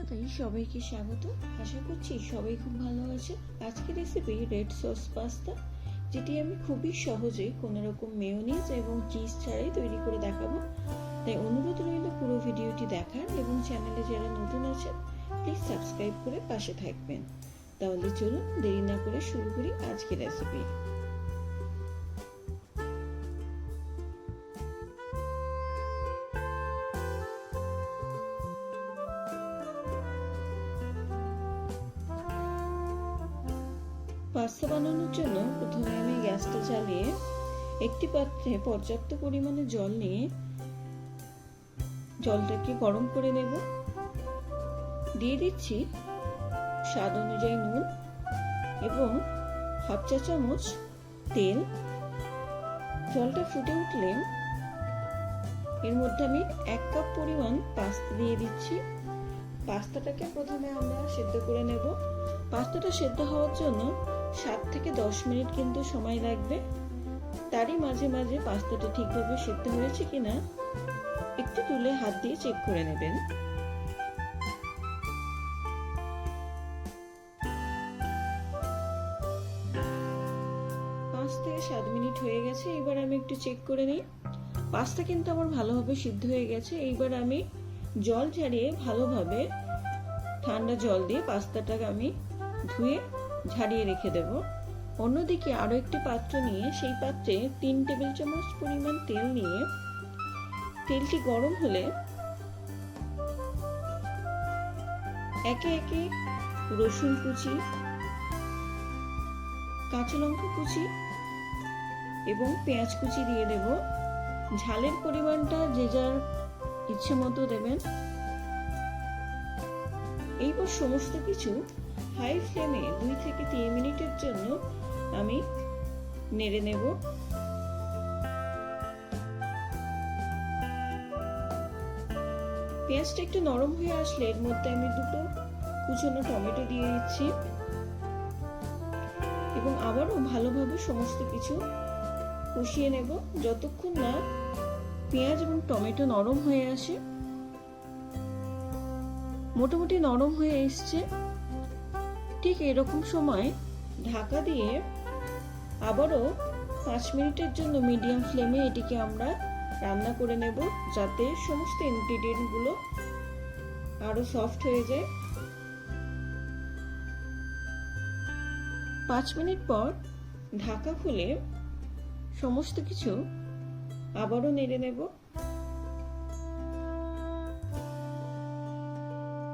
জানাই সবাইকে স্বাগত। আশা করছি সবাই খুব ভালো আছে। আজকের রেসিপি রেড সস পাস্তা, যেটি আমি খুবই সহজে কোনো রকম মেয়োনিজ এবং চিজ ছাড়াই তৈরি করে দেখাবো। তাই অনুরোধ রইল পুরো ভিডিওটি দেখার, এবং চ্যানেলে যারা নতুন আছেন প্লিজ সাবস্ক্রাইব করে পাশে থাকবেন। তাহলে চলুন দেরি না করে শুরু করি আজকের রেসিপি। পাস্তা বানানোর জন্য প্রথমে আমি গ্যাসটা জ্বালিয়ে একটি পাত্রে পর্যাপ্ত পরিমাণে জল নিয়ে জলটাকে গরম করে নেব। দিয়ে দিচ্ছি স্বাদ অনুযায়ী নুন এবং হাফ চা চামচ তেল। জলটা ফুটে উঠলে এর মধ্যে আমি 1 কাপ পরিমাণ পাস্তা দিয়ে দিচ্ছি। পাস্তাটাকে প্রথমে আমরা সেদ্ধ করে নেব। পাস্তাটা সেদ্ধ হওয়ার জন্য 7 থেকে 10 মিনিট কিন্তু সময় লাগবে। তারই মাঝে মাঝে পাস্তাটা ঠিকভাবে সেদ্ধ হয়েছে কিনা একটু তুলে হাত দিয়ে চেক করে নেবেন। 5 থেকে 7 মিনিট হয়ে গেছে। এবার আমি একটু চেক করে নিই। পাস্তা কিন্তু আমার ভালোভাবে সিদ্ধ হয়ে গেছে। এইবার আমি জল ঝরিয়ে ভালোভাবে ঠান্ডা জল দিয়ে পাস্তাটাকে আমি ধুয়ে ঝারিয়ে রেখে দেব। অন্যদিকে আরো একটি পাত্র নিয়ে সেই পাত্রে 3 টেবিল চামচ পরিমাণ তেল নিয়ে তেলটি গরম হলে একে একে রসুন কুচি, কাঁচা লঙ্কা কুচি এবং পেঁয়াজ কুচি দিয়ে দেব। ঝালের পরিমাণটা যে যার ইচ্ছে মতো দেবেন। এইবার সমস্ত কিছু হাই ফ্লেমে 2 থেকে 3 মিনিটের জন্য আমি নেড়ে নেব। পেঁয়াজটা একটু নরম হয়ে আসলে এর মধ্যে আমি 2টো কুচনো টমেটো দিয়ে দিচ্ছি এবং আবারও ভালোভাবে সমস্ত কিছু কষিয়ে নেব যতক্ষণ না পেঁয়াজ এবং টমেটো নরম হয়ে আসে। মোটামুটি নরম হয়ে এসছে। ঠিক এরকম সময় ঢাকা দিয়ে আবারও 5 মিনিটের জন্য মিডিয়াম ফ্লেমে এটিকে আমরা রান্না করে নেব, যাতে সমস্ত ইনগ্রেডিয়েন্ট গুলো আরো সফট হয়ে যায়। 5 মিনিট পর ঢাকা খুলে সমস্ত কিছু আবারও নেড়ে নেব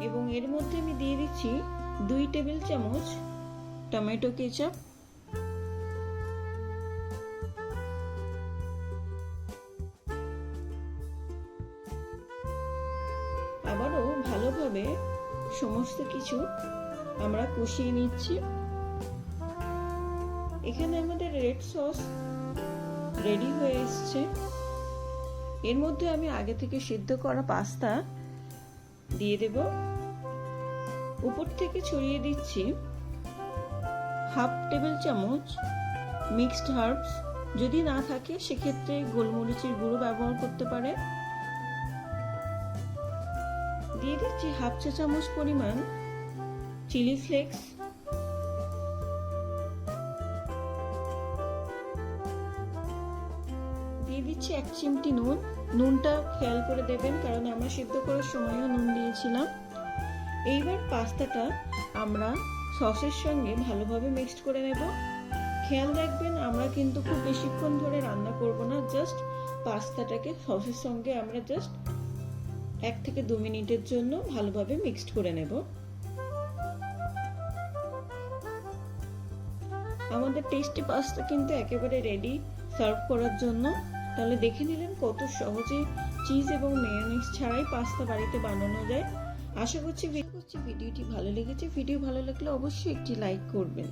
এবং এর মধ্যে আমি দিয়ে দিচ্ছি 2 টেবিল চামচ টমেটো কেচাপ। আবারও ভালোভাবে সমস্ত কিছু আমরা কষিয়ে নিচ্ছি। এখানে আমাদের রেড সস রেডি হয়ে এসছে। এর মধ্যে আমি আগে থেকে সিদ্ধ করা পাস্তা দিয়ে দেব। উপর থেকে ছড়িয়ে দিচ্ছি হাফ টেবিল চামচ মিক্সড হার্বস। যদি না থাকে সেক্ষেত্রে গোলমরিচের গুঁড়ো ব্যবহার করতে পারে। দিয়ে দিচ্ছি হাফ চা চামচ পরিমাণ চিলি ফ্লেক্স। দিয়ে দিচ্ছি 1 চিমটি নুন। নুনটা খেয়াল করে দেবেন, কারণ আমরা সিদ্ধ করার সময়ও নুন দিয়েছিলাম। এইবার পাস্তাটা আমরা সসের সঙ্গে ভালোভাবে মিক্সড করে নেব। খেয়াল রাখবেন আমরা কিন্তু খুব বেশিক্ষণ ধরে রান্না করব না। জাস্ট পাস্তাটাকে সসের সঙ্গে আমরা জাস্ট 1 থেকে 2 মিনিটের জন্য ভালোভাবে মিক্সড করে নেব। আমাদের টেস্টি পাস্তা কিন্তু একেবারে রেডি সার্ভ করার জন্য। তাহলে দেখে নিলেন কত সহজে চিজ এবং মেয়োনিজ ছাড়াই পাস্তা বাড়িতে বানানো যায়। আশা করছি ভিডিওটি ভালো লেগেছে। ভিডিও ভালো লাগলে অবশ্যই একটি লাইক করবেন।